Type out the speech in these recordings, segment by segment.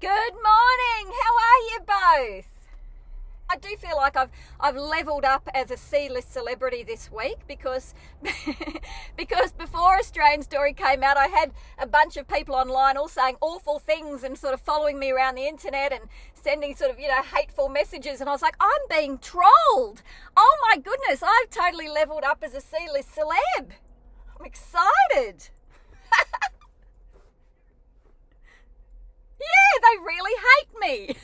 Good morning. How are you both? I do feel like I've leveled up as a C-list celebrity this week because because before Australian Story came out, I had a bunch of people online all saying awful things and sort of following me around the internet and sending sort of, hateful messages, and I was like, I'm being trolled. Oh my goodness, I've totally leveled up as a C-list celeb. I'm excited. Yeah, they really hate me.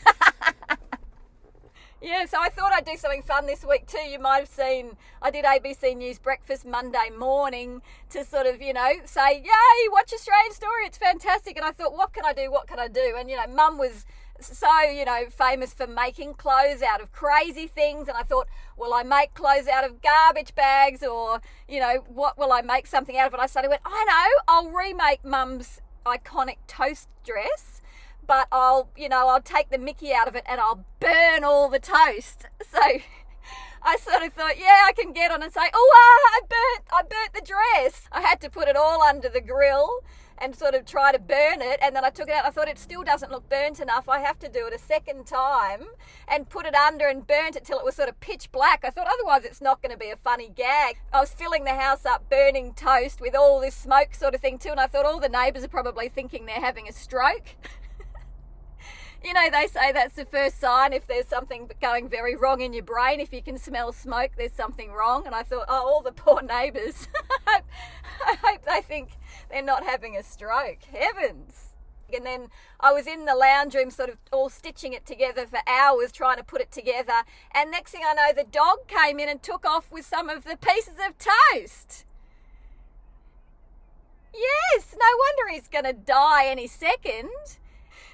Yeah, so I thought I'd do something fun this week too. You might have seen I did ABC News Breakfast Monday morning to sort of, say, yay, watch Australian Story, it's fantastic. And I thought, what can I do? And, Mum was so, famous for making clothes out of crazy things. And I thought, will I make clothes out of garbage bags or, what will I make something out of it? I suddenly went, I know, I'll remake Mum's iconic toast dress. But I'll take the mickey out of it and I'll burn all the toast. So I sort of thought, yeah, I can get on and say, I burnt the dress. I had to put it all under the grill and sort of try to burn it. And then I took it out. I thought it still doesn't look burnt enough. I have to do it a second time and put it under and burnt it till it was sort of pitch black. I thought otherwise it's not going to be a funny gag. I was filling the house up burning toast with all this smoke sort of thing too. And I thought all the neighbours are probably thinking they're having a stroke. They say that's the first sign if there's something going very wrong in your brain. If you can smell smoke, there's something wrong. And I thought, all the poor neighbours. I hope they think they're not having a stroke. Heavens. And then I was in the lounge room sort of all stitching it together for hours, trying to put it together. And next thing I know, the dog came in and took off with some of the pieces of toast. Yes, no wonder he's going to die any second.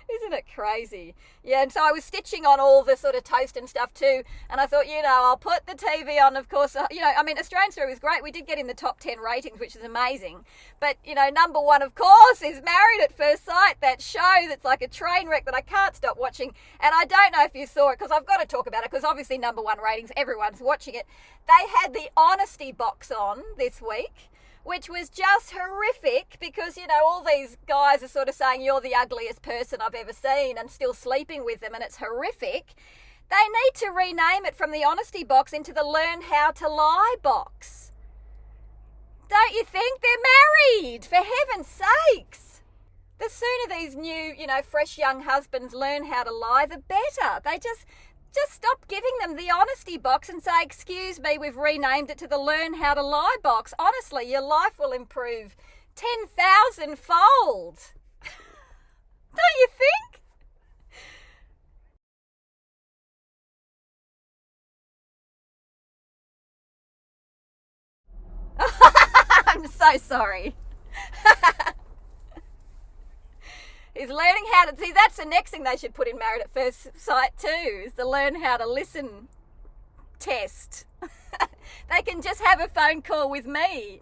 Isn't it crazy? Yeah, and so I was stitching on all the sort of toast and stuff too, and I thought, I'll put the TV on, of course. Australian Story was great. We did get in the top 10 ratings, which is amazing. But, number one, of course, is Married at First Sight, that show that's like a train wreck that I can't stop watching. And I don't know if you saw it, because I've got to talk about it, because obviously number one ratings, everyone's watching it. They had the Honesty box on this week, which was just horrific because, all these guys are sort of saying you're the ugliest person I've ever seen and still sleeping with them, and it's horrific. They need to rename it from the Honesty box into the Learn How to Lie box. Don't you think? They're married, for heaven's sakes. The sooner these new, fresh young husbands learn how to lie, the better. They just stop giving them the Honesty box and say, excuse me, we've renamed it to the Learn How to Lie box. Honestly, your life will improve 10,000-fold. Don't you think? I'm so sorry. Is learning how to see. That's the next thing they should put in Married at First Sight too, is the Learn How to Listen test. They can just have a phone call with me.